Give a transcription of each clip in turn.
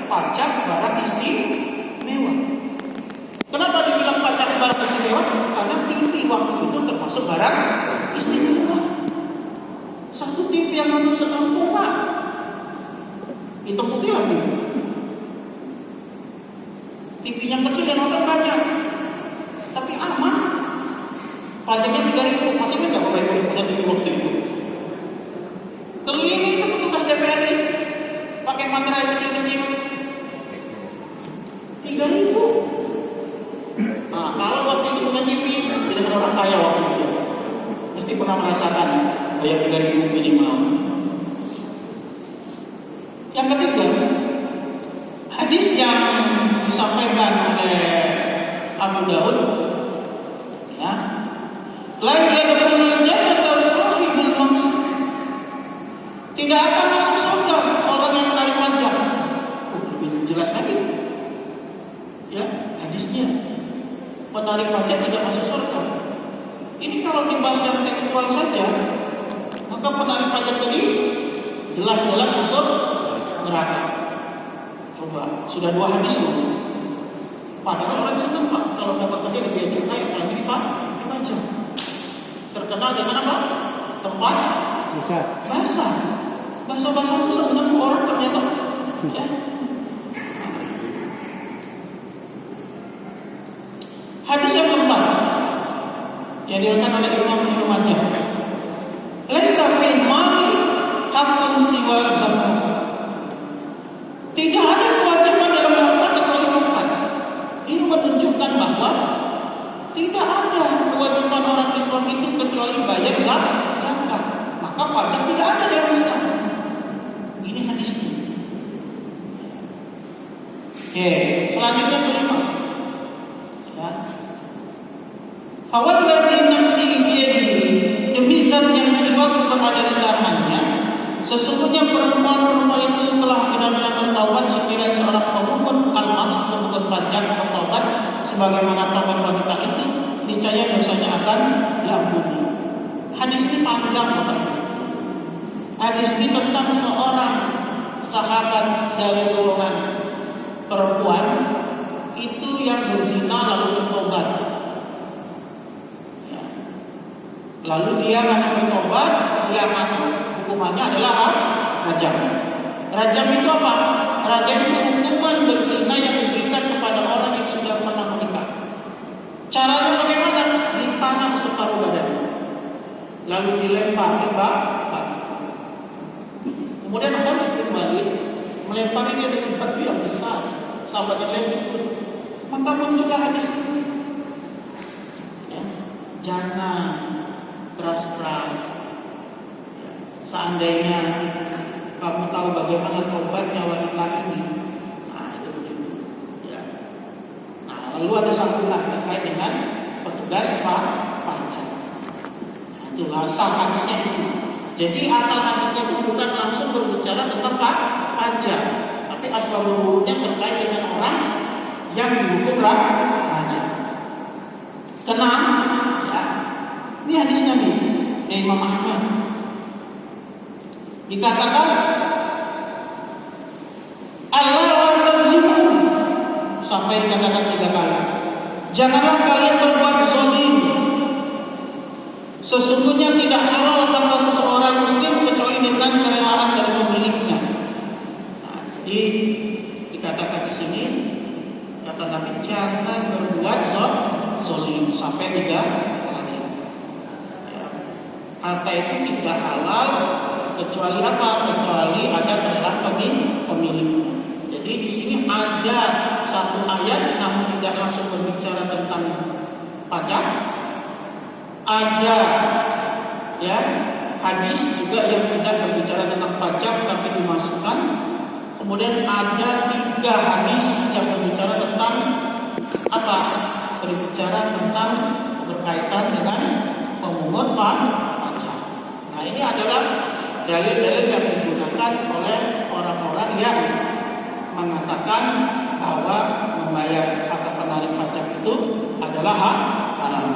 pajak barang istimewa. Kenapa dibilang pajak barang istimewa? Karena TV waktu itu termasuk barang istimewa. Satu TV yang nonton sedang tua, hitam putih lagi. TV yang kecil yang nonton banyak, tapi aman. Pajaknya 3.000, maksudnya nggak apa-apa punya TV waktu itu. Keliling itu petugas TVRI pakai materai kecil-kecil 3.000. Nah, kalau waktu itu punya TV, tidak ada orang kaya waktu itu, mesti pernah merasakan bayar 3.000 minimal. Yang ketiga, hadis yang disampaikan oleh Abu Daud, ya, la yadkhulul jannata shahibul maqsad. Tidak akan masuk surga orang yang menarik pajak. Lebih jelas lagi, ya, hadisnya. Penarik pajak tidak masuk surga. Ini kalau dibahas yang tekstual saja, maka penarik pajak tadi jelas-jelas masuk neraka. Coba, sudah 2 hadis loh. Padahal orang senang Pak kalau dapat kerja di biaya cukai, apalagi di pajak. Terkenal dengan apa? Tempat basah. Basah-basah itu senang orang ternyata. Ya. Hadis yang keempat yang diriwayatkan oleh Imam Ibnu Majah. Laisa fil mali haqqun siwa zakat. Tidak ada kewajiban dalam harta kecuali zakat. Ini menunjukkan bahwa tidak ada kewajiban orang Islam itu kecuali bayar zakat. Maka pajak tidak ada dalam Islam. Ini hadisnya. Oke, selanjutnya kelima. Ya. Fawalladzi nafsi biyadihi, demi zat yang jiwaku berada di tangannya, sesungguhnya perempuan-perempuan itu telah benar-benar bertaubat sekiranya seorang pemungut al-mas pemungut pajak bertaubat sebagaimana taubat wanita itu, niscaya dosanya akan diampuni. Hadis ini panjang banget. Hadis ini tentang seorang sahabat dari golongan perempuan itu yang berzina lalu bertobat. Ya. Lalu dia akan bertobat, dia akan hukumannya adalah rajam. Rajam itu apa? Rajam itu hukuman berzina yang diberikan kepada orang yang sudah pernah menikah. Caranya bagaimana? Ditanam separuh badan, lalu dilempar ke batu. Kemudian Khalid bin Walid melempari dia dengan batu yang besar, sahabat yang lain ikut. Maka muncullah hadis. Ya. Jangan keras-keras. Ya. Seandainya kamu tahu bagaimana tobatnya wanita ini, nah itu begitu. Ya. Nah, lalu ada sambungan terkait dengan petugas pajak. Nah, itu asal hadisnya itu. Jadi asal hadisnya itu bukan langsung berbicara tentang pajak, tapi asbabul wurudnya terkait dengan orang yang dihukum raja. Kenapa? Ya. Ini hadisnya nih dari Imam Ahmad. Dikatakan Allah tazlimu, sampai dikatakan 3 kali. Janganlah kalian berbuat zalim. Sesungguhnya tidak halal bagi seseorang muslim kecuali dengan kerelaan dari pemiliknya. Nah, jadi dikatakan di sini kata Nabi jangan berbuat zalim sampai 3 kali. Ya. Harta itu tidak halal kecuali apa? Kecuali ada kerelaan pemiliknya. Jadi di sini ada satu ayat namun tidak langsung berbicara tentang pajak. Ada ya hadis juga yang tidak berbicara tentang pajak tapi dimasukkan. Kemudian ada 3 hadis yang berbicara tentang apa? Berbicara tentang berkaitan dengan pemungut pajak. Nah ini adalah dalil-dalil yang digunakan oleh orang-orang yang mengatakan bahwa membayar atau penarik pajak itu adalah haram.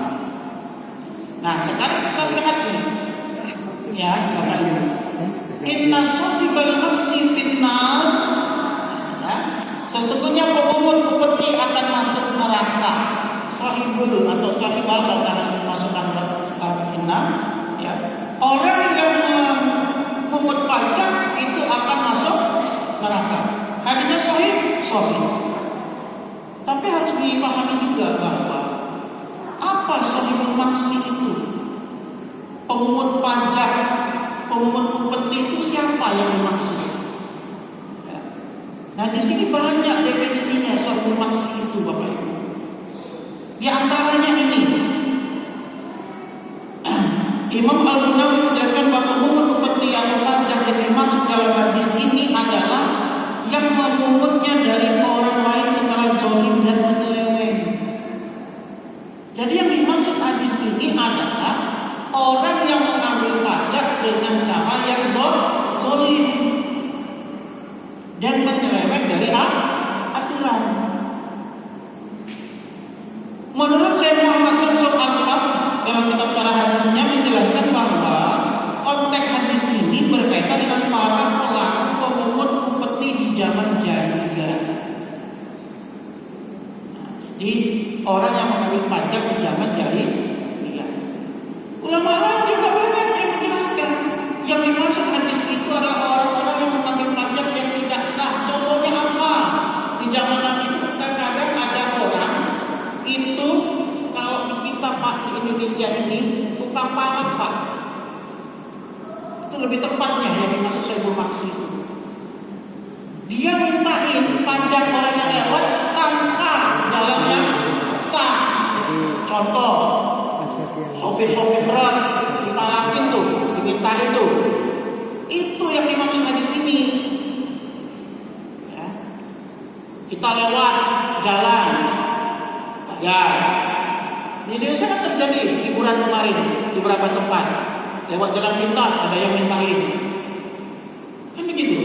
Nah sekarang kita lihat nih, ya Bapak Ibu, inna sahibal maksi fitnah, ya, atau masuk enam, ya, orang yang memungut pajak itu akan masuk neraka. Hadisnya sahih. Tapi harus dipahami juga bahwa apa sahibul maksi itu? Pemungut pajak, pemungut upeti itu siapa yang dimaksud? Ya. Nah di sini banyak definisinya sahibul maksi itu, Bapak Ibu. Di antaranya ini, Imam Al-Bukhari menjelaskan bahwa pemungut upeti atau pajak yang dimaksud dalam hadis ini adalah yang memungutnya dari orang lain secara zalim dan menyeleweng. Jadi yang dimaksud hadis ini adalah orang yang mengambil pajak dengan cara yang zalim dan menyeleweng dari aturan. Menurut Syekh Muhammad Syamsul Al-Haq dalam kitab Syarah Hadisnya menjelaskan bahwa konteks hadis ini berkaitan dengan para pelaku pemungut upeti di zaman jahiliyah. Jadi orang yang mengambil pajak di zaman jahiliyah. Ulama lain juga banyak yang menjelaskan yang dimaksud hadis itu adalah orang-orang yang mengambil pajak yang tidak sah. Contohnya apa? Di zaman Nabi itu kadang-kadang ada orang itu, kalau kita Pak di Indonesia ini tukang palak Pak. Itu lebih tepatnya yang dimaksud sahibul maksi itu. Dia mintain pajak orang yang lewat tanpa jalan yang sah. Contoh, sopir-sopir berat dipalakin tuh, dimintain tuh. Itu yang dimaksud hadis ini. Ya. Kita lewat jalan, ya. Di Indonesia kan terjadi liburan kemarin di beberapa tempat. Lewat jalan pintas ada yang mintain. Kan begitu.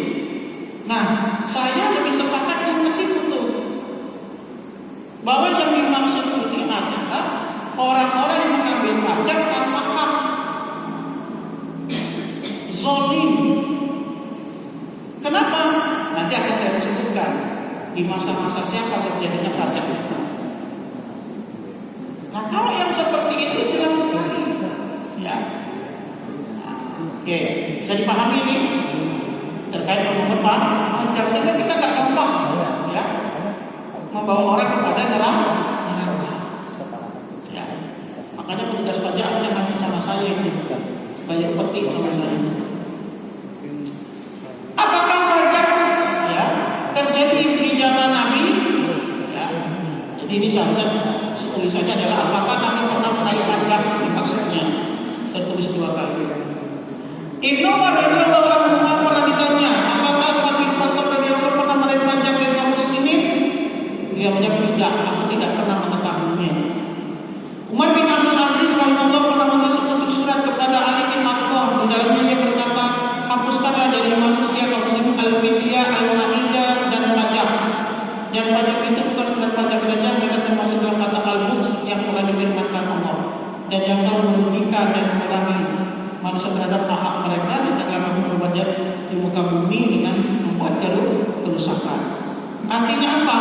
Nah, saya lebih sepakat yang ke situ tuh. Bahwa yang dimaksud ini adalah orang-orang yang mengambil pajak tanpa hak. Zalim. Kenapa? Nanti akan saya sebutkan di masa-masa siapa terjadinya pajak itu. Nah, kalau yang seperti itu jelas sekali. Ya. Oke, bisa dipahami ini terkait pemungut pajak, sehingga kita nggak gampang, ya, membawa orang kepada neraka. Ya. Makanya petugas pajak jangan sama saya ini, bayar peti sama saya. Apakah pajak, ya, terjadi di zaman Nabi? Ya. Jadi ini tulisannya adalah apakah Nabi pernah menarik pajak? Maksudnya tertulis 2 kali. Ibnu Umar radhiyallahu anhu pernah ditanya, apakah Nabi Muhammad radhiyallahu anhu pernah menarik pajak dari kaum muslimin? Dia menjawab tidak, aku tidak pernah mengetahuinya. Umar bin Abdul Aziz rahimahullah pernah menulis surat kepada Ali bin Abi Thalib. Di dalamnya dia berkata, hapuskanlah dari manusia kaum muslimin al-fidyah, al-ma'idah dan pajak. Dan pajak itu bukan sekedar pajak saja, karena termasuk dalam kata al-buks yang telah difirmankan Allah. Dan yang telah merugikan dan mengurangi manusia terhadap hak mereka dan telah berwajib di muka bumi dengan membuat kerusakan. Artinya apa?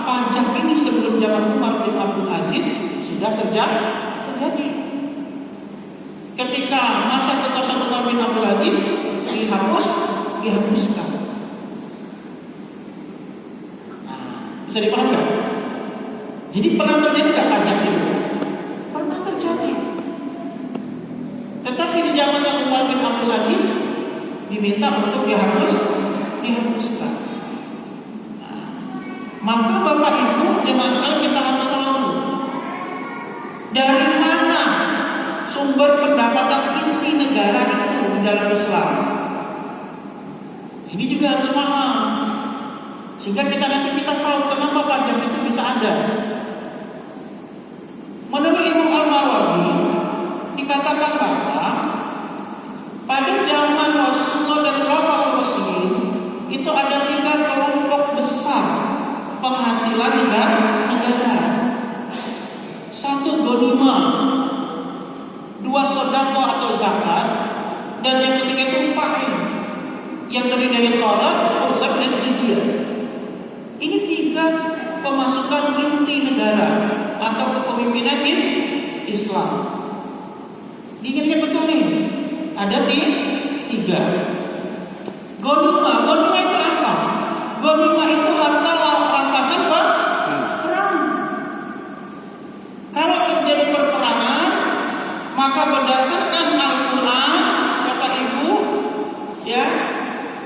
Pajak ini sebelum zaman Umar bin Abdul Aziz sudah terjadi. Ketika masa kekuasaan Umar bin Abdul Aziz dihapuskan. Nah, bisa dipahami kan? Jadi pernah terjadi nggak pajak itu? Pernah terjadi. Tetapi di zaman yang Umar bin Abdul Aziz diminta untuk dihapuskan. Nah, maka Bapak Ibu jemaah sekalian, kita harus tahu dari mana sumber pendapatan inti negara itu di dalam Islam. Ini juga harus paham, sehingga nanti kita tahu kenapa pajak itu bisa ada. Menurut Imam Al-Mawardi dikatakan bahwa pada zaman Rasulullah dan Khulafaur Rasyidin itu ada 3 kelompok besar penghasilan negara. 1 ghanimah, 2 sedekah atau zakat, dan yang ketiga itu fa'il yang terdiri dari qadar, khusab dan jizyah. Ini 3 pemasukan inti negara atau kepemimpinan Islam. Diingat-ingat betul nih. Ada tiga. Ghanimah itu apa? Ghanimah itu harta rampasan perang. Kalau terjadi perperangan, maka berdasarkan Al-Quran, kata ibu, ya,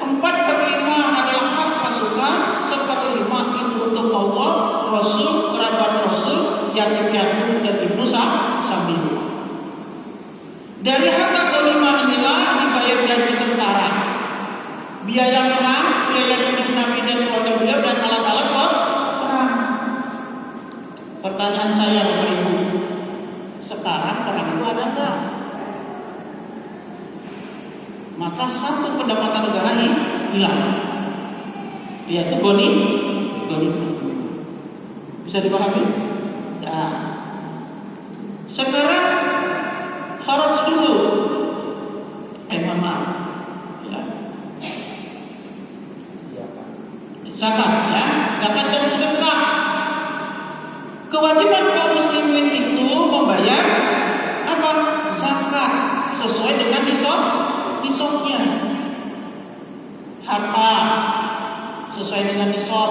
4/5 adalah hak pasukan, 1/5 itu untuk Allah, Rasul, kerabat Rasul, yatim piatu dan ibnu sabil. Dari harta ghanimah inilah dibayar gaji tentara, biaya perang, biaya hidup Nabi dan keluarga beliau dan alat-alat perang. Pertanyaan saya Bapak Ibu, sekarang perang itu ada enggak? Maka satu pendapatan negara hilang, yaitu ghanimah. Bisa dipahami? Nah, sekarang kharaj dulu. Mohon maaf. Ya. Zakat, ya, zakat dan sedekah. Kewajiban kaum muslimin itu membayar apa? Zakat sesuai dengan nisabnya. Harta sesuai dengan nisab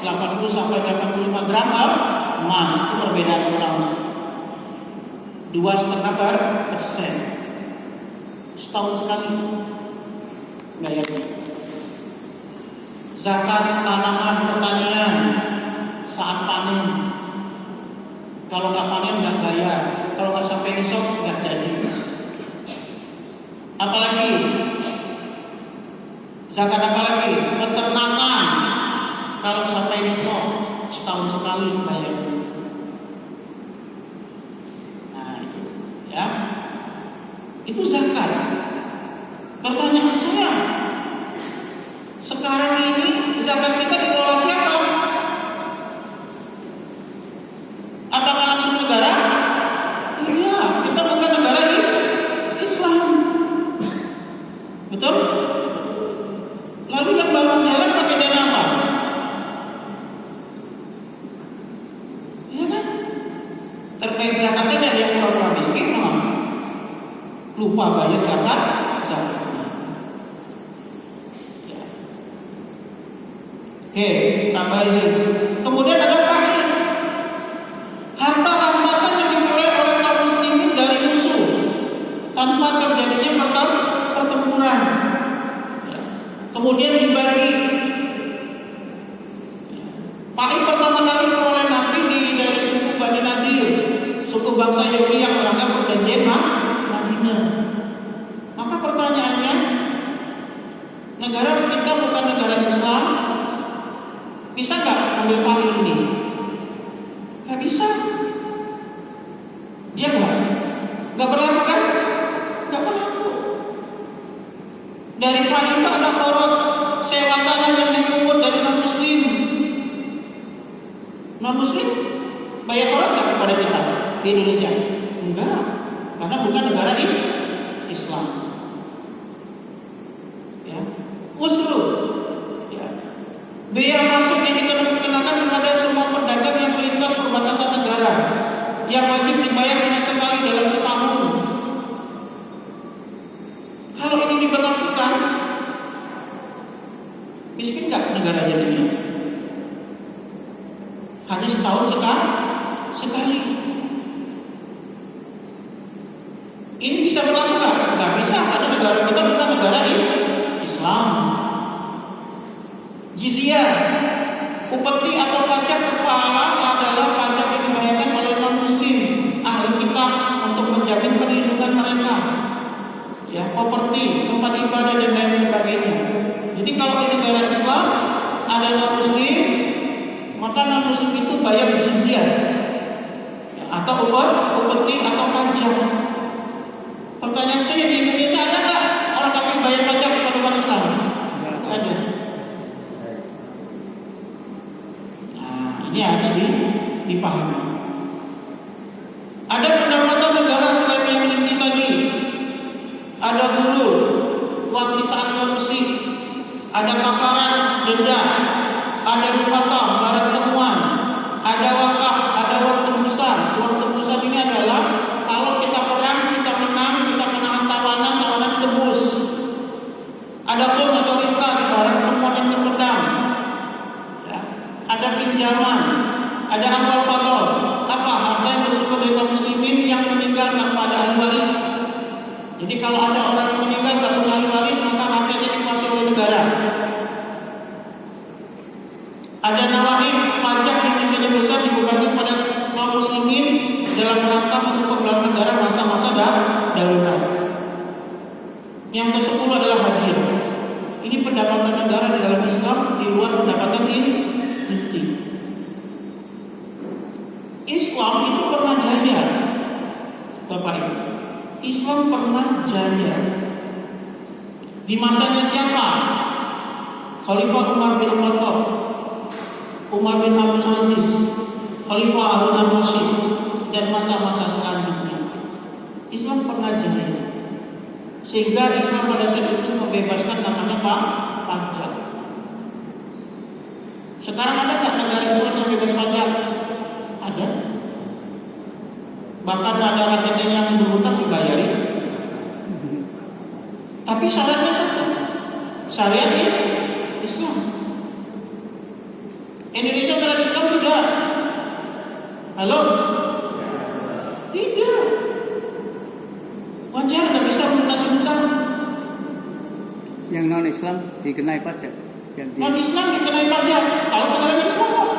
80 sampai 85 gram emas, itu perbedaan utama. 2,5%. Setahun sekali bayarnya. Zakat tanaman pertanian saat panen. Kalau nggak panen nggak bayar. Kalau nggak sampai nisab nggak jadi. Apalagi zakat apalagi? Peternakan. Kalau sampai nisab setahun sekali bayar. Nah itu, ya. Itu zakat. Pertanyaan saya, sekarang ini zakat kita dikelola siapa? Apakah langsung negara? Iya, kita bukan negara Islam. Betul? Lalu yang bangun jalan pakai dana apa? Iya kan? Terkait zakat saja ada yang orang miskin malah lupa bayar zakat. Ya. Oke, tambahin. Kemudian ada faiz. Harta rampasan yang diperoleh oleh kaum muslimin dari musuh tanpa terjadinya pertempuran. Ya. Kemudian dibagi. Faiz pertama kali diperoleh Nabi dari suku Bani Nadir, suku bangsa Yahudi yang melanggar perjanjian Madinah. Maka pertanyaannya, negara kita bukan negara Islam, bisa nggak ambil faiz ini? Nggak bisa. Dia nggak berlaku kan? Nggak berlaku. Dari faiz itu ada kharaj, sewa tanah yang dipungut dari non muslim. Non muslim bayar kharaj nggak kepada kita di Indonesia? Enggak, karena bukan negara Islam. Ya, usru. Ya. Biaya masuk yang dikenakan kepada semua pedagang yang melintas perbatasan negara, yang wajib dibayar hanya sekali dalam setahun. Kalau ini diberlakukan, miskin nggak negara jadinya? Hanya setahun sekali. Ini bisa berlaku nggak? Nggak bisa, karena negara kita bukan negara Islam. Jizyah, upeti atau pajak kepala adalah pajak yang dibayarkan oleh non-muslim ahli kitab untuk menjamin perlindungan mereka. Ya, properti, tempat ibadah dan lain sebagainya. Jadi kalau di negara Islam ada non-muslim, maka non-muslim itu bayar jizyah, ya, atau upeti atau pajak. Pertanyaan saya, di Indonesia ada nggak orang kafir bayar pajak kepada umat Islam? Ada. Nah, ini harus dipahami. Ada pendapatan negara selain yang inti tadi. Ada guru, uang sitaan korupsi, ada kafarat denda, ada nafkah barang temuan, ada wakaf, ada uang tebusan. Uang tebusan ini adalah pinjaman, ada amal fadl. Apa? Harta yang bersumber dari kaum muslimin yang meninggal tanpa ada ahli waris. Jadi kalau ada orang yang meninggal tanpa punya ahli waris, maka hartanya dikuasai oleh negara. Ada nawaib, pajak yang jumlahnya besar dibebankan pada kaum muslimin dalam rangka mendukung belanja negara masa-masa darurat. Yang ke-10 adalah hadiah. Ini pendapatan negara di dalam Islam di luar pendapatan inti. Islam itu pernah jaya, Bapak Ibu. Islam pernah jaya. Di masanya siapa? Khalifah Umar bin Khattab, Umar bin Abdul Aziz, Khalifah Harun al-Rasyid, dan masa-masa selanjutnya. Islam pernah jaya. Sehingga Islam pada saat itu membebaskan namanya pajak. Sekarang ada nggak negara Islam yang bebas pajak? Ada. Bahkan ada rakyatnya yang berhutang dibayari. Tapi syaratnya satu, syariat Islam. Indonesia syariat Islam tidak. Halo? Tidak. Wajar nggak bisa melunasi hutang. Yang non Islam dikenai pajak. Non Islam dikenai pajak. Kalau negaranya Islam kok?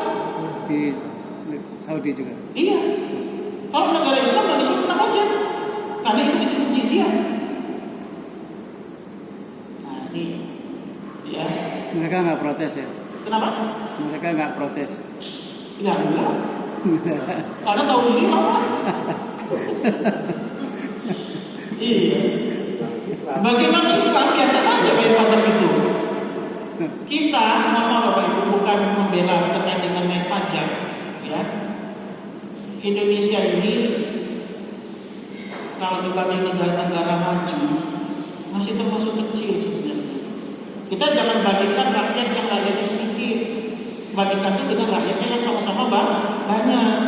Di Saudi juga. Iya. Kalau negara Islam non Islam kena pajak. Karena itu disebut jizyah. Nah ini, ya. Mereka nggak protes ya? Kenapa? Mereka nggak protes. Ya enggak. Karena tahu diri apa? Iya. Bagi non Islam biasa saja bayar pajak itu. Kita, Bapak Ibu, bukan membela terkait dengan naik pajak, ya. Indonesia ini kalau dibanding negara-negara maju masih termasuk kecil sebenarnya. Kita jangan bandingkan rakyat yang rakyatnya sedikit, bandingkan itu dengan rakyatnya yang sama-sama banyak.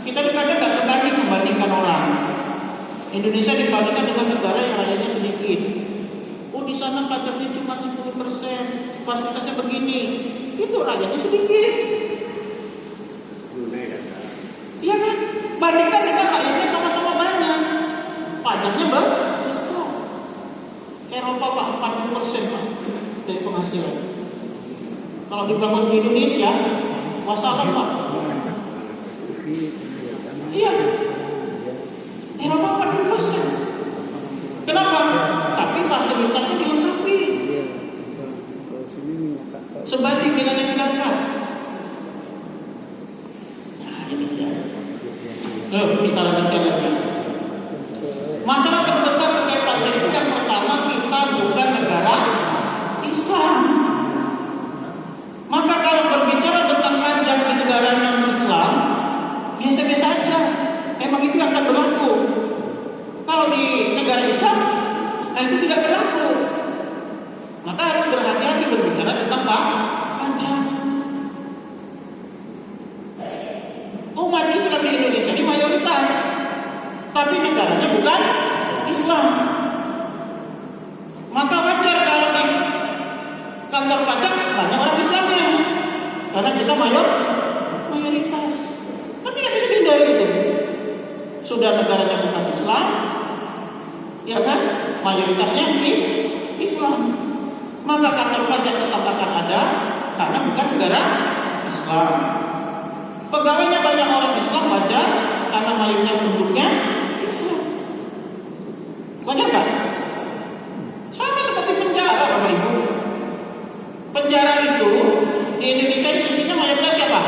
Kita kadang nggak sebanding membandingkan orang. Indonesia dibandingkan dengan negara yang rakyatnya sedikit. Oh di sana pajaknya cuma 10%, fasilitasnya begini. Itu rakyatnya sedikit. Iya kan? Bandingkan dengan rakyatnya sama-sama banyak, pajaknya besar. Eropa Pak 40% Pak dari penghasilan. Kalau dibangun di Indonesia, masalah Pak. Iya. Eropa 40%. Kenapa? Tapi fasilitasnya dilengkapi. Sebanding dengan yang didapat. Nah, ini dia. Kita lanjutkan lagi. Masalah terbesar terkait pajak itu yang pertama, kita bukan negara Islam. Maka kalau berbicara tentang pajak di negara non-Islam, biasa-biasa aja. Emang itu yang akan berlaku. Kalau di negara Islam, itu tidak berlaku. Maka harus berhati-hati berbicara tentang pajak. Umat Islam di Indonesia ini mayoritas, tapi negaranya bukan Islam. Maka wajar kalau di kantor pajak banyak orang Islamnya, karena kita mayoritas. Tapi tidak bisa dihindari itu. Sudah negaranya bukan Islam, ya kan? Mayoritasnya Islam. Maka kantor pajak tetap akan ada karena bukan negara Islam. Pegawainya banyak orang Islam, wajar karena mayoritas penduduknya Islam. Wajar kan? Sama seperti penjara, Bapak Ibu. Penjara itu di Indonesia isinya mayoritas siapa?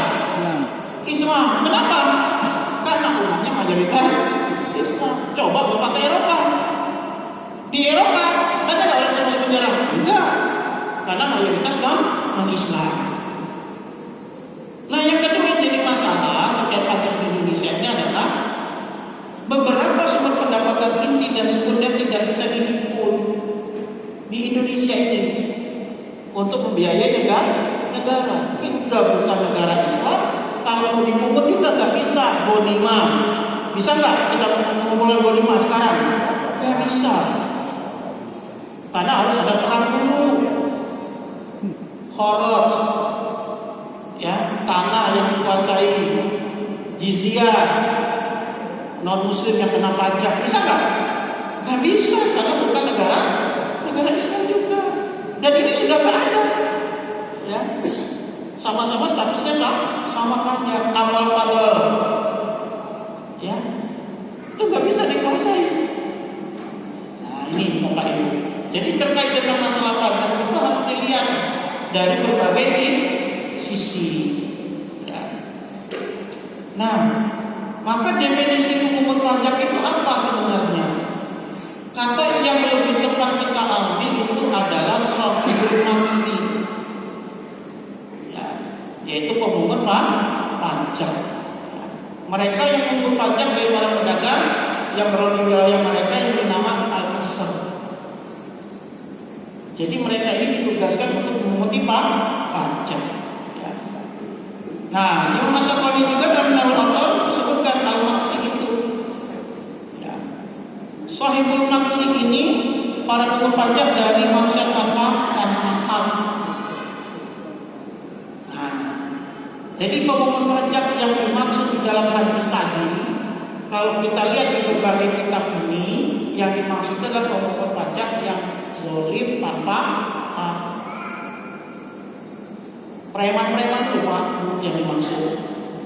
Islam. Kenapa? Karena umatnya mayoritas Islam. Coba Bapak ke Eropa. Di Eropa ada nggak orang Islam di penjara? Enggak. Karena mayoritas non-Islam. Nah, yang kedua yang jadi masalah terkait pajak di Indonesia ini adalah beberapa sumber pendapatan inti dan sekunder tidak bisa dihimpun di Indonesia ini untuk membiayai negara. Kita bukan negara Islam, kalau mau dipungut juga nggak bisa bonima. Bisa nggak kita mengumpulkan bonima sekarang? Nggak bisa, karena harus ada perang dulu, khoros, ya. tanah yang dikuasai jizyah, non muslim yang kena pajak, bisa nggak? Nggak bisa, karena bukan negara Islam juga. Dan ini sudah nggak ada, ya. Sama-sama statusnya sama pajak, kapal, ya, itu nggak bisa dikuasai. Nah ini Bapak Ibu. Jadi terkait dengan masalah pajak itu harus dilihat dari berbagai sisi. Ya. Nah, maka definisi pungut pajak itu apa sebenarnya? Kata yang lebih tepat kita ambil itu adalah shahidul maksi, ya, yaitu pemungut pajak. Mereka yang memungut pajak dari para pedagang yang berada di wilayah mereka yang bernama al-qasr. Jadi mereka ini ditugaskan untuk memunguti pajak. Ya. Nah, Imam Asy'ari juga dalam Nawawi disebutkan al-maksi itu. Ya. Shahibul maksi ini para pemungut pajak dari manusia tanpa hak. Nah, jadi pemungut pajak yang dimaksud di dalam hadis tadi, kalau kita lihat di berbagai kitab ini, yang dimaksud adalah pemungut pajak yang zalim tanpa hak. Preman-preman itu Pak yang dimaksud.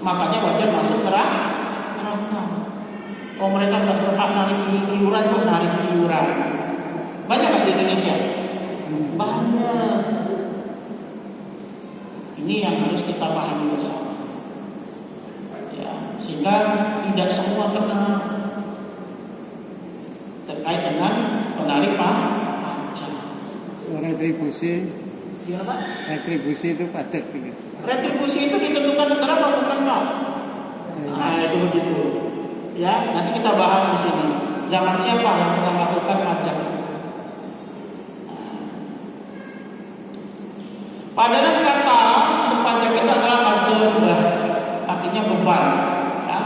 Makanya wajar masuk neraka. Oh mereka tidak berhak narik iuran kok narik iuran. Banyak nggak di Indonesia? Banyak. Ini yang harus kita pahami bersama. Ya, sehingga tidak semua kena terkait dengan penarik pajak. Retribusi. Ya, Pak? Retribusi itu pajak juga. Retribusi itu ditentukan negara atau bukan Pak? Nah itu begitu. Ya, nanti kita bahas di sini. Zaman siapa yang pernah melakukan pajak? Padanan kata untuk pajak itu adalah ad-daribah, artinya beban. Ya.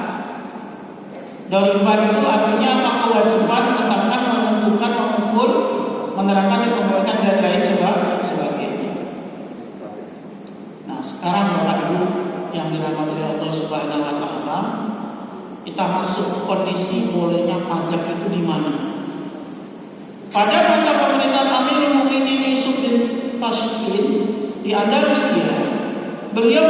Daribah itu artinya kewajiban menetapkan, menentukan, mengukur, menerangkan dan memberikan dan lain sebagainya. Nah, sekarang Bapak Ibu yang dirahmati Allah Subhanahu wa taala, kita masuk kondisi bolehnya pajak itu di mana? Pada masa pemerintahan Amirul Mukminin Yusuf bin Tashfin di Andalusia, beliau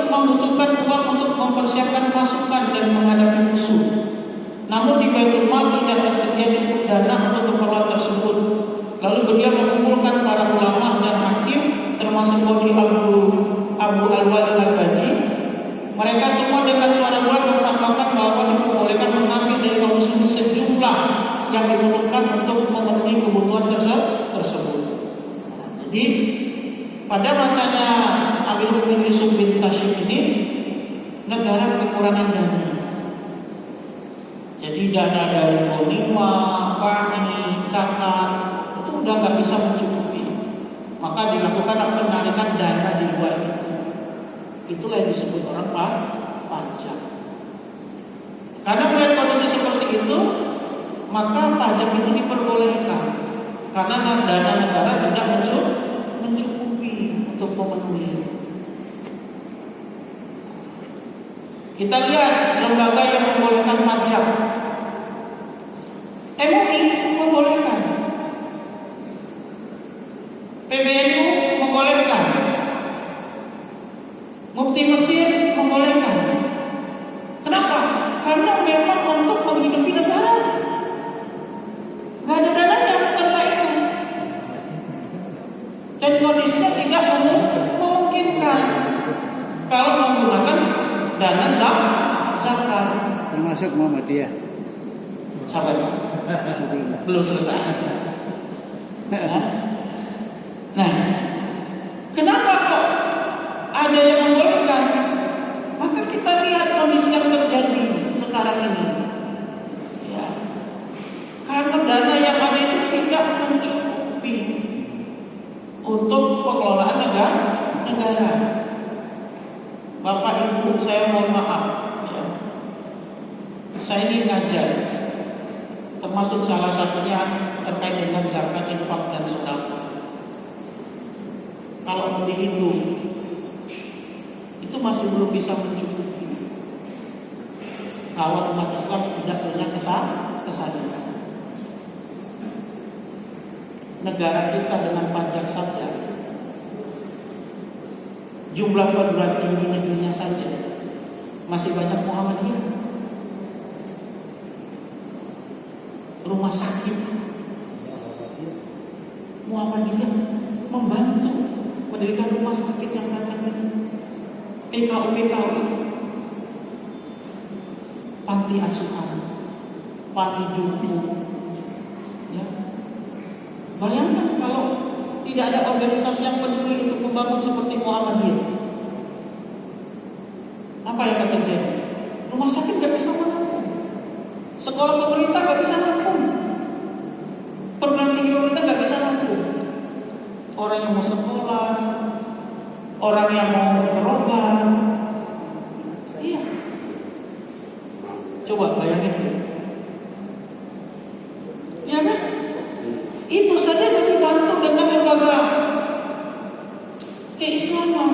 membutuhkan uang untuk mempersiapkan pasukan dan menghadapi musuh. Namun di Baitul Mal tidak tersedia cukup dana untuk keperluan tersebut. Lalu beliau mengumpulkan para ulama dan hakim, termasuk Qadhi Abu Al-Walid Al-Baji. Mereka semua dengan suara bulat mengatakan bahwa diperbolehkan mengambil dari kaum muslimin sejumlah yang diperlukan untuk memenuhi kebutuhan tersebut. Jadi pada masanya Amirul Mukminin Yusuf bin Tashfin ini, negara kekurangan dana. Jadi dana dari ghanimah, fani, zakat itu udah nggak bisa mencukupi. Maka dilakukan penarikan dana di luar itu. Itulah yang disebut orang pajak. Karena melihat kondisi seperti itu, maka pajak itu diperbolehkan. Karena dana negara tidak mencukupi untuk memenuhi. Kita lihat lembaga yang membolehkan pajak. MUI membolehkan, PBNU membolehkan, Mufti Mesir membolehkan. Kenapa? Karena memang untuk menghidupi negara. Nggak ada dananya tentang itu. Dan kondisinya tidak memungkinkan kalau menggunakan dana zakat. Termasuk Muhammadiyah. Sabar, belum selesai. Nah, kenapa kok ada yang membolehkan? Maka kita lihat kondisi yang terjadi sekarang ini. Ya, karena dana yang ada itu tidak mencukupi untuk pengelolaan negara. Bapak Ibu, saya mohon maaf. Ya. Saya ini ngajar, termasuk salah satunya terkait dengan zakat, infak dan sedekah. Kalau mau dihitung, itu masih belum bisa mencukupi kalau umat Islam tidak punya kesadaran. Negara kita dengan pajak saja, jumlah perguruan tinggi negerinya saja masih banyak Muhammadiyah. Rumah sakit Muhammadiyah membantu mendirikan rumah sakit yang banyak ini. PKU, panti asuhan, panti jompo. Ya. Bayangkan kalau tidak ada organisasi yang peduli untuk membangun seperti Muhammadiyah, apa yang akan terjadi? Rumah sakit nggak bisa menampung, sekolah pemerintah nggak bisa nampung, perguruan tinggi pemerintah nggak bisa nampung. Orang yang mau sekolah, orang yang mau berobat, iya. Coba bayangin tuh, ya kan? Itu saja dibantu dengan lembaga keislaman,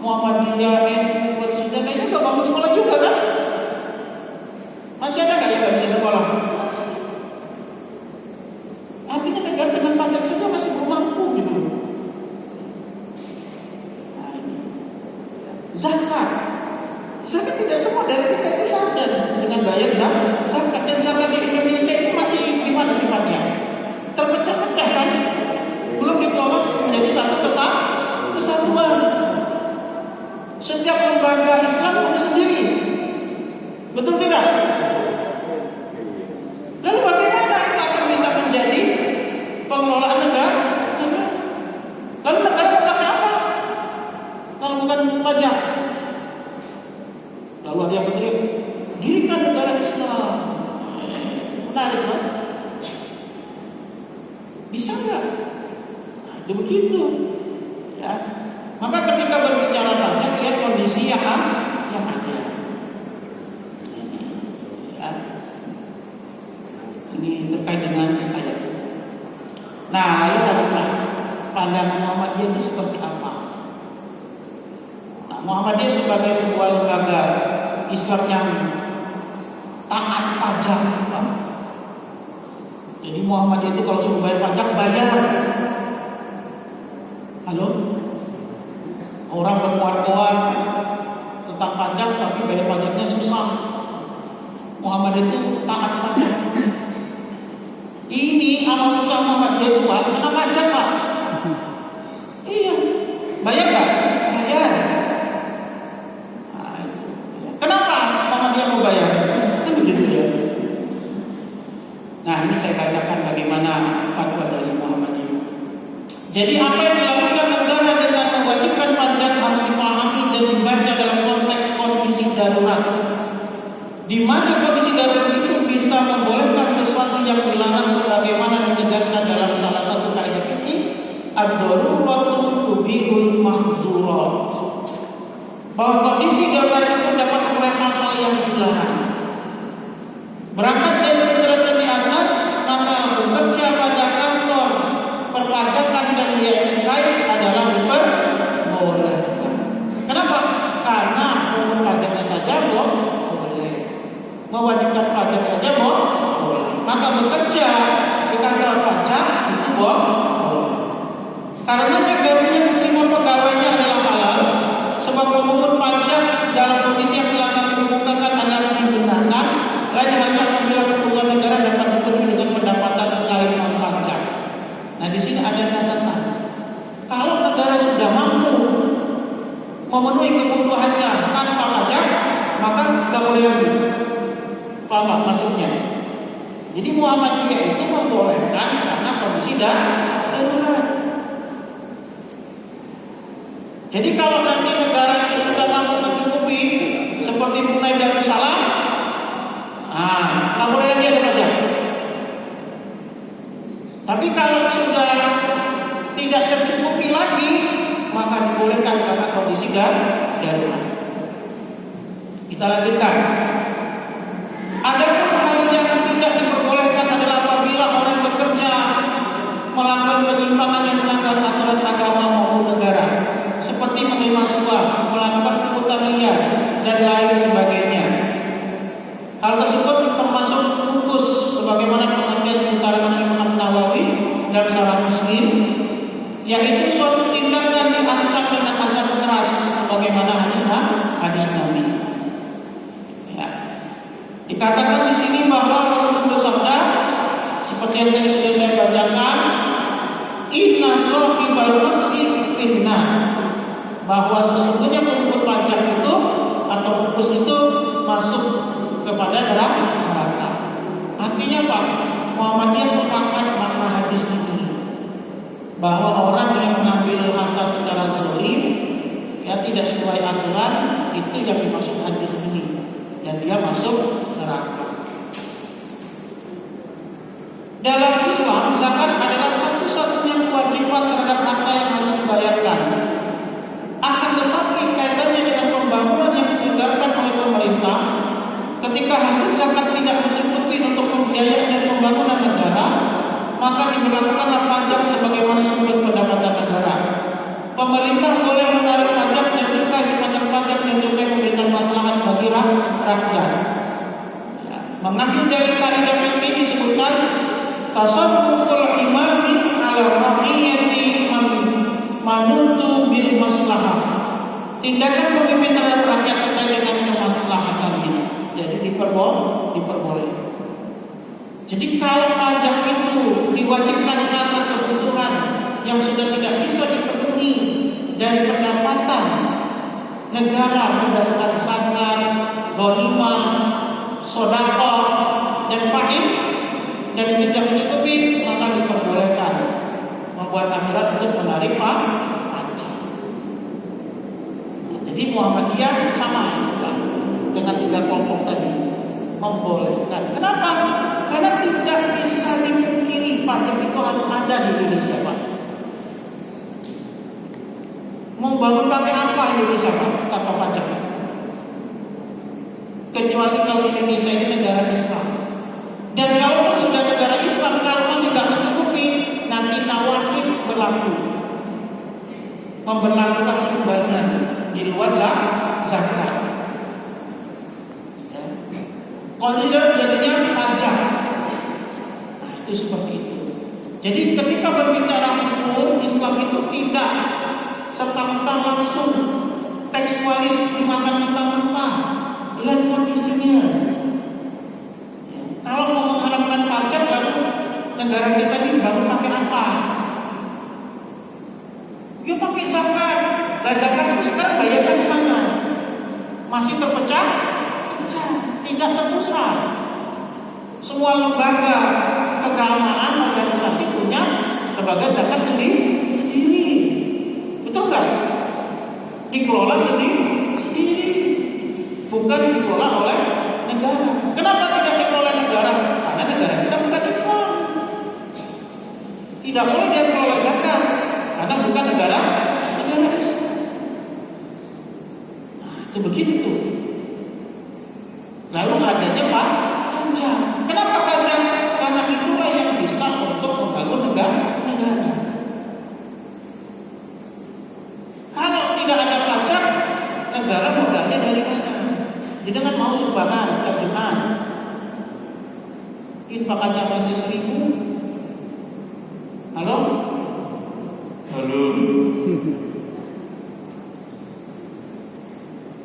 Muhammadiyah, NU, dan lainnya nggak bangun sekolah juga kan? Masih ada nggak yang nggak bisa sekolah? Artinya negara dengan pajak saja masih belum mampu gitu. Nah, ini. Zakat tidak semua dari kita itu sadar dengan bayar zakat, dan zakat di Indonesia itu masih gimana sifatnya? Terpecah-pecah kan? Belum dikelola menjadi satu kesatuan. Setiap lembaga Islam punya sendiri, betul tidak? Lalu bagaimana itu akan bisa menjadi pengelolaan negara? Lalu negara pakai apa? Kalau bukan pajak. Lalu ada yang berteriak, dirikan negara Islam. Menarik kan? Bisa nggak? Nah, itu begitu. Ya. Maka ketika berbicara pajak, lihat kondisi yang ada. Ya. Ini terkait dengan ayat. Nah, lalu adalah pandangan Muhammadiyah itu seperti apa? Nah, Muhammadiyah sebagai sebuah lembaga Islam yang taat pajak. Jadi Muhammadiyah itu kalau suruh bayar pajak, bayar. Halo? Orang berkuar-kuar tentang pajak tapi bayar pajaknya susah. Muhammadiyah itu taat pajak. Ini amal usaha Muhammadiyah itu kena pajak, Pak. Iya. Bayar nggak? Bayar. Nah, kenapa Muhammadiyah mau bayar? Kan begitu ya. Nah, ini saya bacakan bagaimana fatwa dari Muhammadiyah. Jadi apa yang dilakukan negara dengan mewajibkan pajak harus dipahami dan dibaca dalam konteks kondisi darurat, di mana kondisi darurat itu bisa membolehkan sesuatu yang dilarang sebagaimana ditegaskan dalam salah satu kaidah fikih, ad-daruratu tubihul mahdzurat, bahwa kondisi darurat itu dapat membolehkan hal yang dilarang. Berangkat dari penjelasan di atas, maka bekerja pada kantor perpajakan dan biaya cukai adalah diperbolehkan. Kenapa? Karena umur pajaknya saja boleh, mewajibkan pajak saja boleh. Maka bekerja di kantor pajak itu boleh. Karena gajinya diterima pegawainya adalah halal, sebab pemungut pajak dalam kondisi yang telah kami kemukakan adalah dibenarkan. Lain halnya apabila kebutuhan negara dapat dipenuhi dengan pendapatan lain non pajak. Nah, di sini ada catatan. Kalau negara sudah mampu memenuhi kebutuhannya tanpa pajak, maka nggak boleh lagi. Paham maksudnya? Jadi Muhammadiyah itu membolehkan karena kondisi darurat. Jadi kalau nanti negara itu sudah mampu mencukupi seperti Brunei Darussalam, nggak boleh lagi ada pajak. Tapi kalau sudah tidak tercukupi lagi, maka dibolehkan karena kondisi darurat. Kita lanjutkan. Adapun hal yang tidak diperbolehkan adalah apabila orang bekerja melakukan penyimpangan yang melanggar aturan agama maupun negara, seperti menerima suap, melakukan Dikatakan di sini bahwa Rasul bersabda seperti yang tadi sudah saya bacakan, inna sahibal maksi finna, bahwa sesungguhnya pengikut pajak itu atau pupus itu masuk kepada neraka. Artinya apa? Muhammadiyah sepakat makna hadis ini, bahwa orang yang mengambil harta secara zalim, ya tidak sesuai aturan, itu yang dimaksud hadis ini, dan dia masuk neraka. Dalam Islam, zakat adalah satu-satunya kewajiban terhadap harta yang harus dibayarkan. Akan tetapi kaitannya dengan pembangunan yang diselenggarakan oleh pemerintah, ketika hasil zakat tidak mencukupi untuk pembiayaan dan pembangunan negara, maka diberlakukanlah pajak sebagaimana sumber pendapatan negara. Pemerintah boleh menarik pajak dan cukai semacam pajak dan cukai memberikan maslahat bagi rakyat. Mengambil dari kaidah fikih disebutkan tasarruful imami ala ra'iyati manutu bil maslahah. Tindakan pemimpin terhadap rakyat terkait dengan kemaslahatan ini. Jadi diperbolehkan. Jadi kalau pajak itu diwajibkan karena kebutuhan yang sudah tidak bisa dipenuhi dari pendapatan negara berdasarkan zakat, ghanimah, sedekah dan faiz, dan tidak mencukupi, maka diperbolehkan membuat akhirat untuk menarik pajak. Jadi Muhammadiyah sama dengan tiga kelompok tadi, membolehkan. Kenapa? Karena tidak bisa dipungkiri pajak itu harus ada di Indonesia, Pak. Mau bangun pakai apa Indonesia, Pak? Kata pajak. Kecuali kalau Indonesia ini negara Islam. Dan kalau sudah negara Islam, kalau masih tidak mencukupi, nanti nawakib berlaku, memberlakukan sumbangan di luar zakat. Ya. Consider jadinya pajak. Nah, itu seperti itu. Jadi ketika berbicara hukum Islam itu tidak serta-merta langsung tekstualis dimakan mentah-mentah. Lihat kondisinya. Kalau mau mengharapkan pajak, lalu negara kita ini bangun pakai apa? Ya pakai zakat. Nah, zakat itu sekarang bayarnya di mana? Masih terpecah? Terpecah, tidak terpusat. Semua lembaga keagamaan, organisasi punya lembaga zakat sendiri. Betul nggak? Dikelola sendiri, bukan dikelola oleh negara. Kenapa tidak dikelola negara? Karena negara kita bukan Islam. Tidak boleh dia kelola zakat karena bukan negara Islam. Nah, itu begitu. Lalu adanya pajak. Kenapa pajak? Karena itulah yang bisa untuk membangun negara. Kalau tidak ada pajak, negara modalnya dari mana? Jadi kan mau sumbangan setiap Jumat, infakannya masih 1.000. Halo?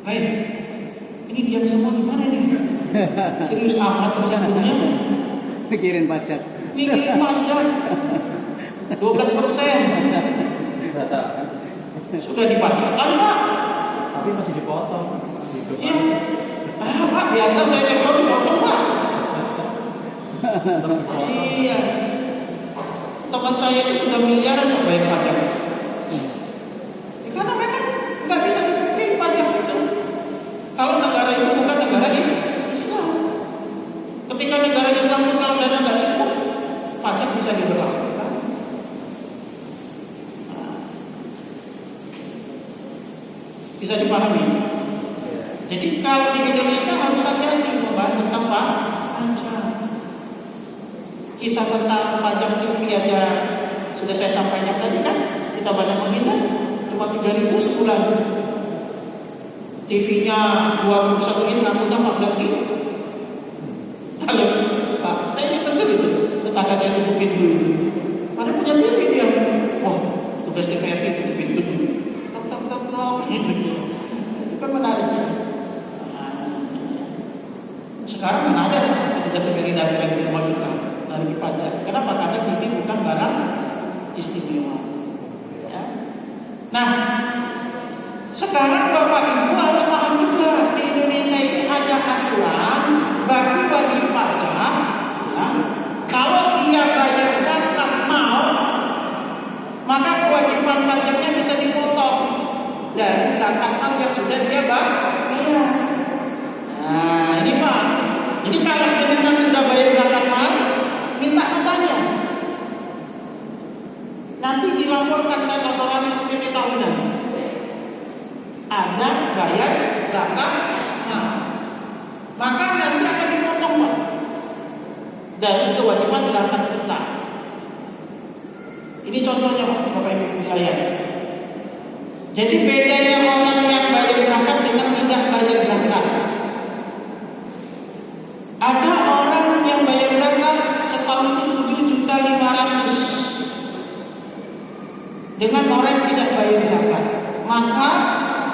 Hai, ini diam semua gimana nih? Serius amat persatunya? Mikirin pajak. 12%. Sudah dibatalkan, Pak. Tapi masih dipotong. Iya. Pak, biasa saya cek dipotong, Pak. Iya. Teman saya itu sudah miliaran yang bayar pajak. Karena memang nggak bisa dipungkiri pajak itu. Kalau negara itu bukan negara Islam. Ketika negara Islam itu kalau dana nggak cukup, pajak bisa diberlakukan. Bisa dipahami? Jadi kalau di Indonesia harus hati-hati membahas tentang pajak. Kisah tentang pajak TV aja sudah saya sampaikan tadi kan, kita banyak menghindar, cuma 3.000 sebulan. TV-nya 21 inch, lampunya 14.000. Halo, Pak, saya ini betul itu, tetangga saya tutup pintu itu. Padahal punya TV dia, tugas TVRI tutup pintu. Tok. Itu kan menarik. Sekarang mana ada lagi pajak. Kenapa? Karena TV bukan barang istimewa. Ya. Nah, sekarang Bapak Ibu harus paham juga di Indonesia ini ada aturan bagi wajib pajak. Ya, kalau dia bayar zakat mau, maka kewajiban pajaknya bisa dipotong dari zakat mal yang sudah dia bayar. Nah, ini Pak. Jadi kalau jenengan sudah bayar zakat mal, minta katanya. Nanti dilaporkan ke laporan SPT tahunan. Ada bayar zakat mal. Maka nanti akan dipotong Pak dari kewajiban zakat tetap. Ini contohnya Bapak Ibu sekalian. Jadi bedanya orang yang bayar zakat dengan tidak bayar zakat. Ada orang yang bayar zakat setahun itu 7.500.000 dengan orang yang tidak bayar zakat. Maka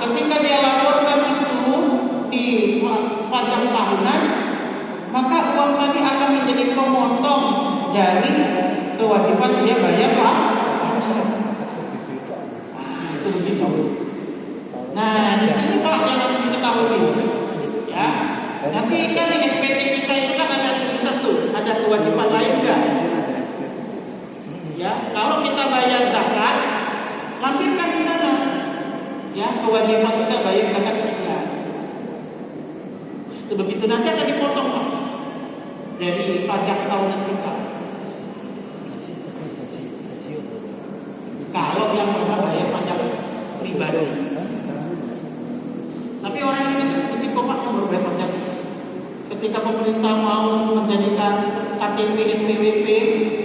ketika dia laporkan itu di pajak tahunan, maka uang tadi akan menjadi pemotong dari kewajiban dia bayar pajak. Itu begitu. Nah, di sini Pak yang harus diketahui, ya. Nanti kan di SPT kita itu kan ada tulisan tuh, ada kewajiban lain enggak? Ya, kalau kita bayar zakat, lampirkan di sana. Ya, kewajiban kita bayar zakat sekian. Itu begitu nanti akan dipotong Pak dari pajak tahunan kita. Kalau yang pernah bayar pajak pribadi. Tapi orang Indonesia seperti Bapak yang baru bayar pajak. Ketika pemerintah mau menjadikan KTP NPWP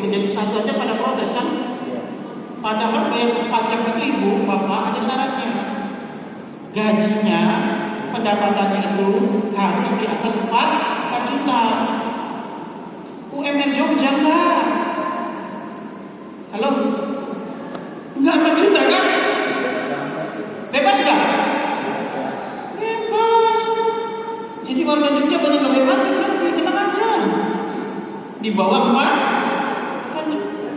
menjadi satu aja pada protes kan? Padahal bayar pajak itu Ibu, Bapak ada syaratnya. Gajinya, pendapatannya itu harus di atas 4 juta. UMR Jogja enggak? Halo? Enggak 4 juta kan? Bebas enggak? Bebas. Jadi warga Jogja banyak yang bebas, tenang aja. Di bawah 4 juta.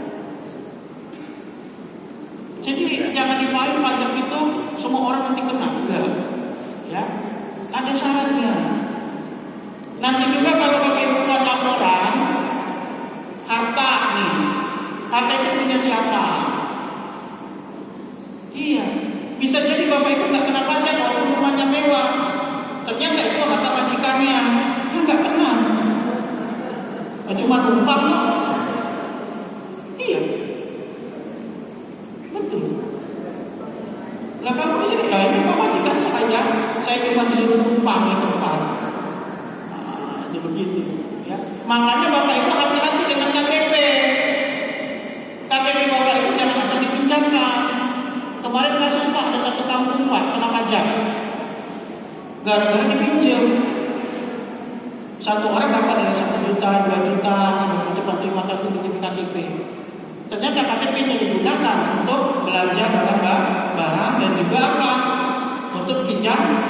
Jadi jangan dipakai pajak itu semua orang nanti kena. Enggak. Ya. Ada syaratnya. Nanti juga kalau Bapak Ibu buat laporan harta nih. Harta itu punya siapa? Iya, bisa jadi Bapak Ibu nggak kena pajak walaupun rumahnya mewah. Ternyata itu harta majikannya, dia nggak kena. Cuma numpang. Iya, betul. Lah kamu bisa dikali Pak majikan saya cuma disuruh numpang di tempat. Nah, ini begitu. Ya. Makanya Bapak Ibu hati-hati dengan KTP. KTP Bapak Ibu jangan asal dipinjamkan. Kemarin kasus Pak ada satu kampung Pak kena pajak gara-gara dipinjam. Satu orang dapat dari 1 juta, 2 juta, cepat terima kasih bikin KTP. Ternyata KTP-nya digunakan untuk belanja barang dan juga apa? Untuk meminjam.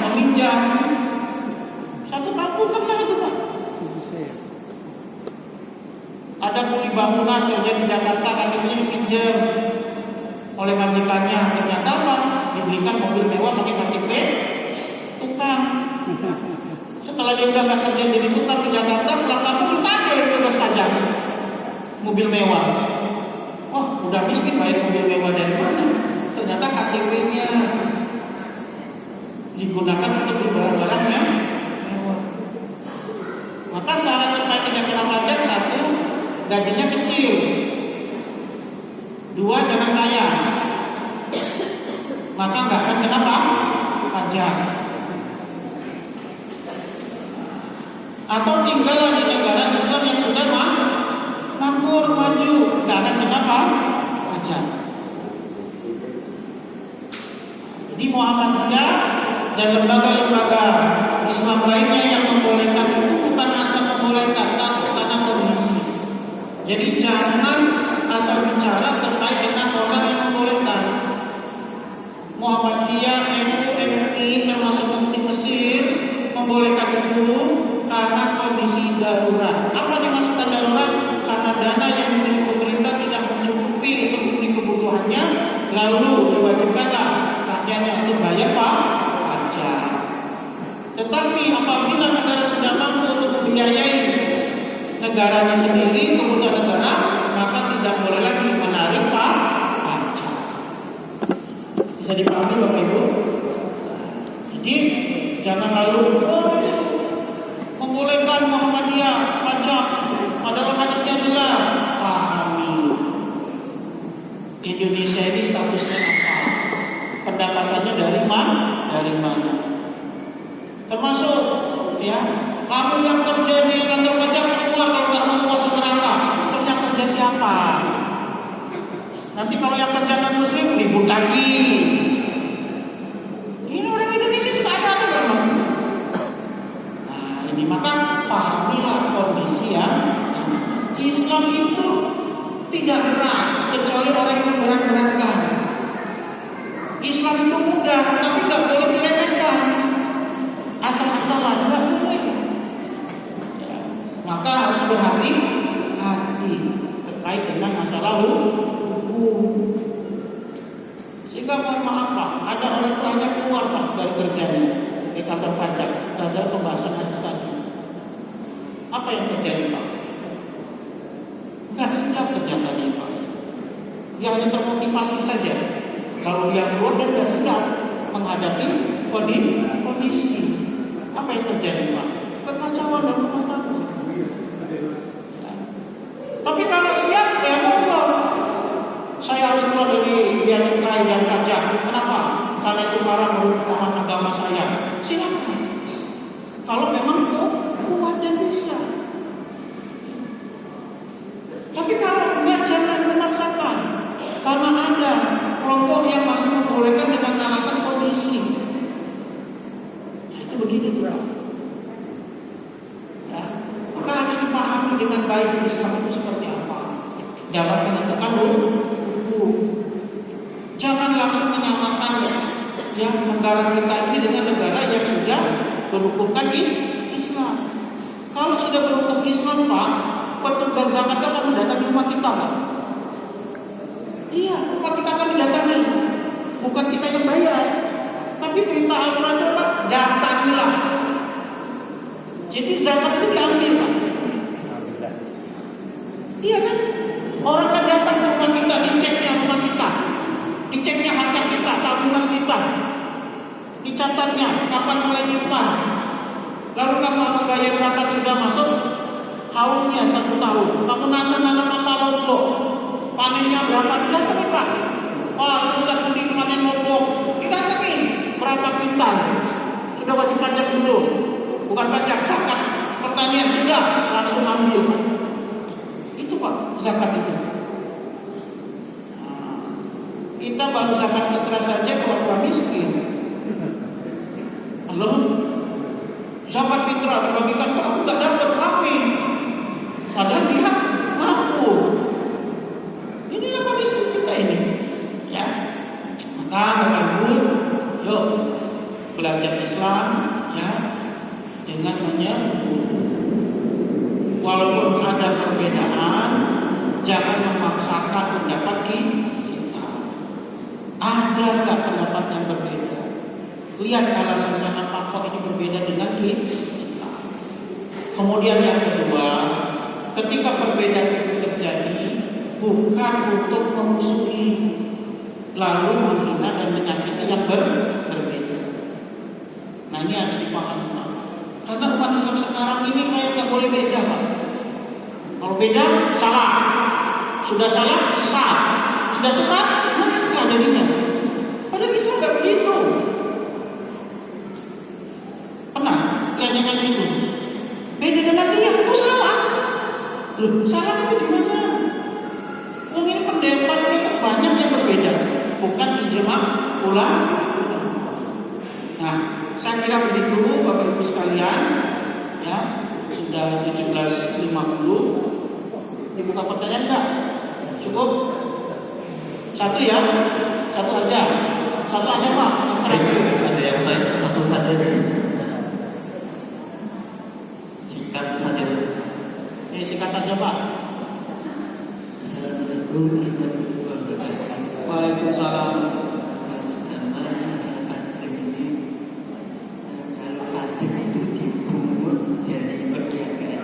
Satu kampung kena itu Pak. Ada kuli bangunan kerja di Jakarta, KTP-nya dipinjam oleh majikannya. Ternyata apa? Dibelikan mobil mewah pakai KTP tukang. Setelah dia udah nggak kerja jadi tukang di Jakarta, pulang kampung ditagih oleh petugas pajak mobil mewah. Oh, udah miskin bayar mobil mewah dari mana? Ternyata KTP-nya digunakan untuk beli barang-barang yang mewah. Maka syarat supaya tidak kena pajak: 1, gajinya kecil. 2, jangan kaya. Maka nggak akan kena pajak. Atau tinggal di negara Islam yang sudah makmur maju, nggak akan kena pajak. Jadi Muhammadiyah dan lembaga-lembaga Islam lainnya yang membolehkan itu bukan asal membolehkan, satu karena kondisi. Jadi jangan asal bicara terkait dengan orang yang membolehkan. Muhammadiyah, NU, MUI termasuk Mufti Mesir membolehkan itu karena kondisi darurat. Apa dimaksudkan darurat? Karena membiayai negaranya sendiri, kebutuhan negara, maka tidak boleh lagi menarik pajak. Bisa dipahami Bapak Ibu? Jadi jangan lalu membolehkan Muhammadiyah pajak, padahal hadisnya jelas. Pahami Indonesia ini statusnya apa, pendapatannya dari mana. Termasuk ya, kamu yang kerja di kantor pajak keluar kalau nggak mau masuk neraka. Terus yang kerja siapa? Nanti kalau yang kerja non muslim ribut lagi. Ini orang Indonesia suka ada nggak mau? Nah ini maka pahamilah kondisi yang Islam itu tidak berat kecuali orang yang berat-beratkan. Islam itu mudah tapi nggak boleh diremehkan. Asal-asalan nggak boleh. Ya, maka harus berhati-hati terkait dengan masalah hukum. Sehingga mohon maaf Pak, ada orang tuanya keluar Pak dari kerjanya di kantor pajak, gagal pembahasan hadis tadi. Apa yang terjadi Pak? Nggak siap kenyataannya Pak. Dia hanya termotivasi saja. Kalau dia keluar dan nggak siap menghadapi kondisi. Apa yang terjadi Pak? Kekacauan dalam rumah tangga. Tapi kalau siap, ya monggo. Saya harus keluar dari biaya cukai dan pajak. Kenapa? Karena itu haram menurut agama saya. Silakan. Kalau memang kuat dan bisa. Tapi kalau enggak, jangan memaksakan. Karena ada kelompok yang masih membolehkan dengan alasan kondisi. Begitu Pak. Ya, maka harus dipahami dengan baik Islam itu seperti apa. Dapat menentukan hukum. Jangan langsung menyamakan yang negara kita ini dengan negara yang sudah berhukumkan Islam. Kalau sudah berhukum Islam Pak, petugas zakat akan mendatangi rumah kita Pak. Iya, rumah kita akan didatangi. Bukan kita yang bayar. Tapi perintah Al-Quran Pak, datangilah. Jadi zakat itu diambil Pak. Iya kan? Orang kan datang ke rumah kita, diceknya rumah kita, diceknya harta kita, tabungan kita, dicatatnya kapan mulai nyimpan. Lalu kamu bayar zakat sudah masuk haulnya 1 tahun. Kamu nanam apa lombok, panennya berapa? Datangi Pak. Wah, susah beli panen lombok, didatangi. Berapa kuintal? Sudah wajib pajak dulu. Bukan pajak, zakat. Pertanyaan sudah, langsung ambil. Itu Pak, zakat itu. Nah, kita baru zakat fitrah saja keluarga miskin. Halo? Zakat fitrah dibagikan Pak, aku nggak dapat rame. Padahal dia mampu. Ini yang kondisi kita ini. Ya, maka Bapak Ibu, yuk belajar Islam ya dengan menyambut. Walaupun ada perbedaan, jangan memaksakan pendapat kita. Ada nggak pendapat yang berbeda? Lihat alasannya apa kok ini berbeda dengan kita. Kemudian yang kedua, ketika perbedaan itu terjadi, bukan untuk memusuhi, lalu menghina dan menyakiti yang berbeda. Nah ini harus dipahami Pak. Karena umat Islam sekarang ini kayak nggak boleh beda Pak. Kalau beda salah, sudah salah sesat, sudah sesat mereka jadinya. Padahal Islam nggak begitu. Pernah lihat yang kayak gitu? Beda dengan dia, itu salah. Loh, salah itu gimana? Mungkin pendapatnya banyak yang berbeda. Bukan ijma ulama. Nah, saya kira begitu Bapak Ibu sekalian. Ya, sudah 17.50. Dibuka pertanyaan enggak? Cukup? Satu ya? Satu aja. Satu aja Pak. Ada yang lain? Satu saja deh. Singkat saja. Singkat aja Pak. Assalamualaikum warahmatullahi wabarakatuh. Waalaikumsalam. Kalau pajak itu dipungut dari perdagangan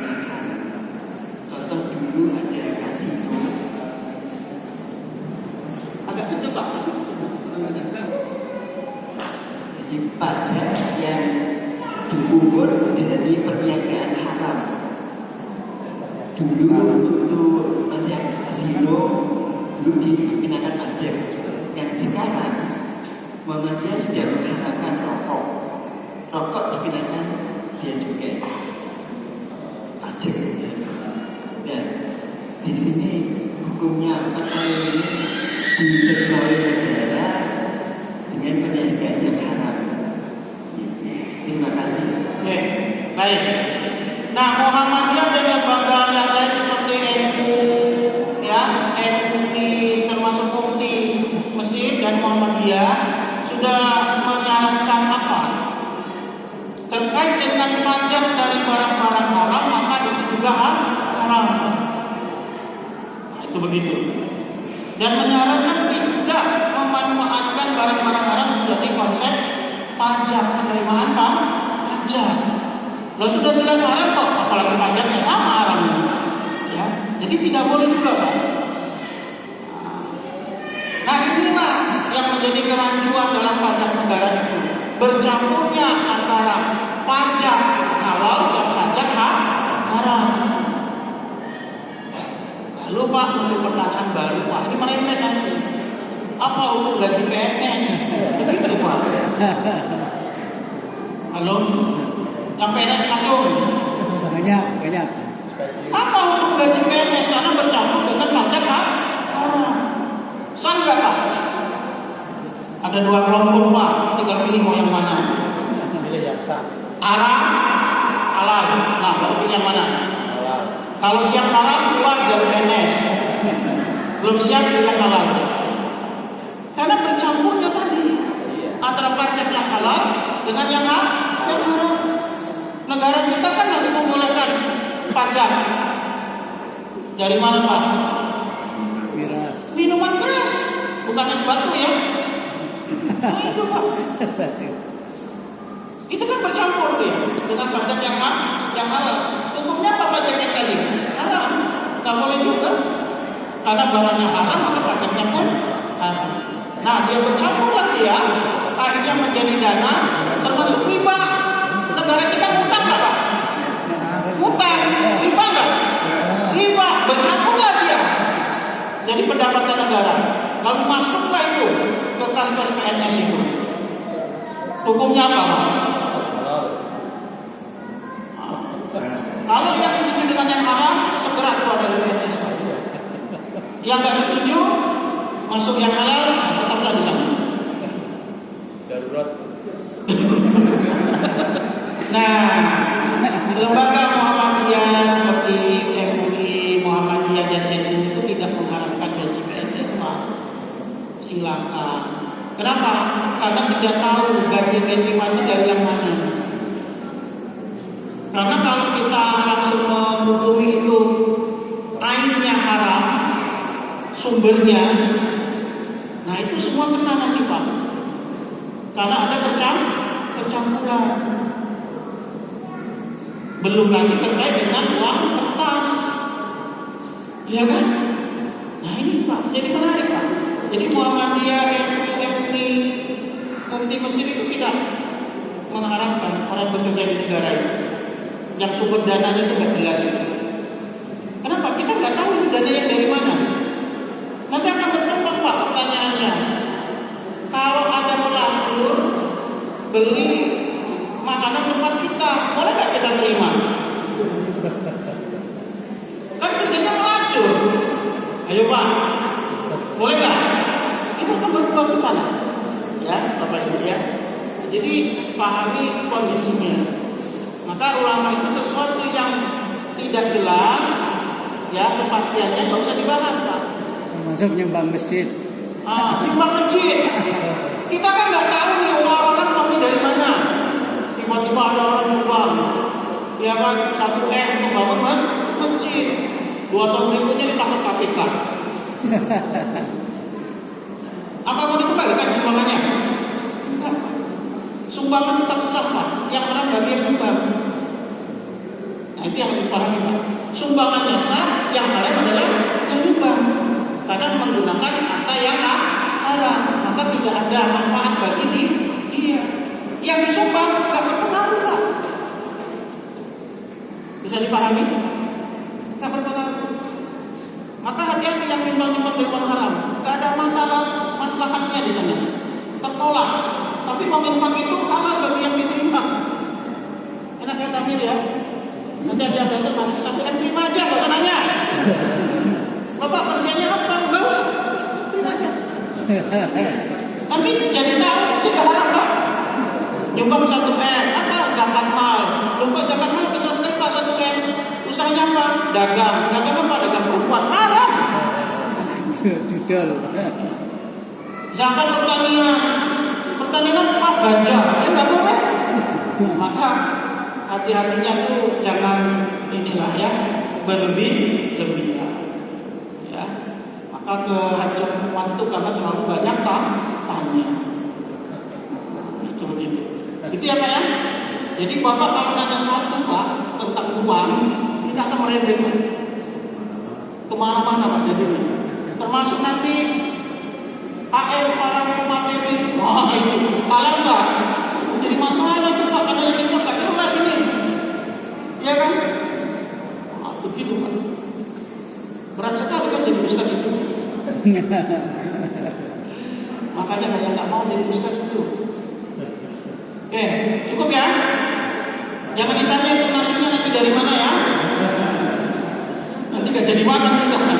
bubur jadi perniagaan haram. Dulu untuk masih kasino dulu dikenakan pajak. Yang sekarang Muhammadiyah sudah mengharamkan rokok. Rokok dikenakan dia juga pajak. Dan di sini hukumnya apa ini diketuai negara dengan perniagaan yang haram. Terima kasih. Oke, baik. Nah, Muhammadiyah dan lembaga yang lain seperti MU, ya, MUI termasuk Mufti Mesir dan Muhammadiyah sudah menyarankan apa? Terkait dengan pajak dari barang-barang haram, maka itu juga haram. Nah, itu begitu. Dan menyarankan tidak memanfaatkan barang-barang haram menjadi konsep pajak, penerimaan pajak. Kalau sudah jelas haram kok, apalagi pajaknya sama haramnya. Ya, jadi tidak boleh juga, Pak. Nah, inilah yang menjadi kerancuan dalam pajak negara itu. Bercampurnya antara pajak halal dan pajak haram. Lalu Pak, untuk pertanyaan baru, Pak, ini merembet nanti. Apa untuk gaji PNS? Begitu Pak. Halo, yang PNS langsung. Banyak. Apa untuk gaji PNS karena bercampur dengan pajak haram? Sah nggak Pak? Ada dua kelompok Pak, tinggal pilih mau yang mana. Pilih yang sah. Haram, halal. Nah, baru pilih yang mana? Halal. Kalau siap haram keluar dari PNS, belum siap pilih yang halal. Karena bercampurnya tadi antara pajak yang halal dengan yang haram. Negara kita kan masih membolehkan pajak. Dari mana Pak? Miras. Minuman keras, bukan es batu ya. Nah, itu Pak. Itu kan bercampur dia dengan pajak yang halal. Hukumnya apa pajaknya tadi? Haram. Nggak boleh juga. Karena barangnya haram, maka pajaknya pun haram. Nah, dia bercampur lagi ya, akhirnya menjadi dana, termasuk riba. Negara kita utang nggak Pak? Utang, riba nggak? Riba, bercampur lagi ya. Jadi pendapatan negara, lalu masuklah itu ke kas-kas PNS itu. Hukumnya apa Pak? Kalau yang setuju dengan yang haram, segera keluar dari PNS. Yang nggak setuju, masuk yang halal, tetaplah di sana. Darurat. Nah, lembaga Muhammadiyah seperti MUI, Muhammadiyah dan NU itu tidak mengharapkan gaji PNS, Pak. Silakan. Kenapa? Karena tidak tahu gaji mana dari yang mana. Karena kalau kita langsung menghukumi itu ainnya haram, sumbernya, nah itu semua kena nanti Pak. Karena ada percampuran. Belum lagi terkait dengan uang kertas, ya kan? Nah ini Pak, jadi menarik Pak. Jadi Muhammadiyah, MUI, Mufti Mesir itu tidak mengharapkan orang bekerja di negara itu yang sumber dananya itu nggak jelas itu. Kenapa? Kita nggak tahu dana yang dari mana. Nanti akan berkembang Pak pertanyaannya. Kalau ada melacur beli makanan tempat kita, boleh nggak kita terima? Kan kerjanya melacur. Ayo Pak, boleh nggak? Itu akan berkembang ke sana. Ya, Bapak Ibu ya. Jadi pahami kondisinya. Maka ulama itu sesuatu yang tidak jelas, ya kepastiannya nggak usah dibahas Pak. Masuk nyumbang masjid. Nyumbang masjid. Kita kan nggak tahu nih orang kami dari mana. Tiba-tiba ada orang nyumbang, ya kan 1 M untuk bangun masjid. 2 tahun berikutnya ditangkap KPK. Apa mau dikembalikan sumbangannya? Enggak. Sumbangan tetap sah Pak. Yang orang bagi yang nyumbang. Nah itu yang dipahami Pak. Sumbangannya sah, yang haram adalah yang nyumbang. Karena menggunakan harta yang haram, maka tidak ada manfaat bagi dia. Yang disumbang nggak berpengaruh Pak. kami? Tak berpengaruh. Maka hati-hati yang nyumbang-nyumbang dari uang haram. Gak ada masalah maslahatnya di sana. Tertolak. Tapi uang infak itu halal bagi yang diterima. Enak ya Tamir ya. Nanti dia ada masih 1 M terima aja, gak usah nanya. Bapak kerjanya apa? Gak usah, terima aja. Nanti jadi tahu itu gak haram Pak. Nyumbang 1 M, apa? Zakat mal. Nyumbang zakat mal selesai Pak 1 M. Usahanya apa? Dagang. Dagang apa? Dagang perempuan. Haram. Judul. Zakat pertanian. Pertanian apa? Ganja. Ya nggak boleh. Maka hati-hatinya tuh jangan inilah ya berlebih-lebihan. Ya. Maka kehancuran itu karena terlalu banyak tanya. Itu begitu. Itu ya Pak ya. Jadi Bapak kalau nanya satu Pak tentang uang, ini akan merembet Pak. Kemana-mana Pak jadinya. Termasuk nanti AR para pemateri. Wah itu halal nggak? Jadi masalah itu Pak karena yang itu nggak jelas ini. Iya kan? Nah, begitu Pak. Berat sekali kan jadi ustaz itu. Makanya banyak nggak mau jadi ustaz itu. Oke, cukup ya. Jangan ditanya itu nasinya nanti dari mana ya. Nanti gak jadi makan juga kan.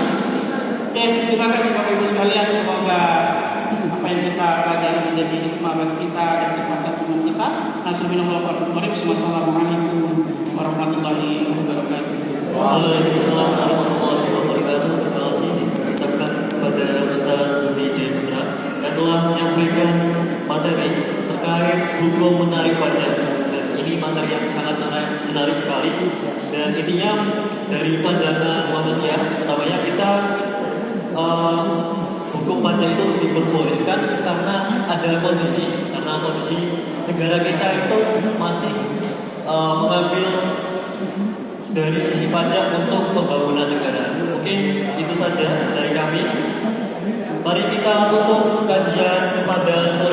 Oke, terima kasih Bapak Ibu sekalian. Semoga apa yang kita pelajari menjadi hikmah bagi kita dan kekuatan teman kita. Assalamualaikum warahmatullahi wabarakatuh. Waalaikumsalam warahmatullahi wabarakatuh. Terima kasih diucapkan kepada Ustaz Budi Jayapura yang telah menyampaikan materi terkait hukum menarik pajak. Dan ini materi yang sangat menarik sekali. Dan intinya dari pandangan Muhammadiyah, utamanya kita hukum pajak itu diperbolehkan karena ada kondisi negara kita itu masih mengambil dari sisi pajak untuk pembangunan negara. Oke, itu saja dari kami. Mari kita tutup kajian pada sore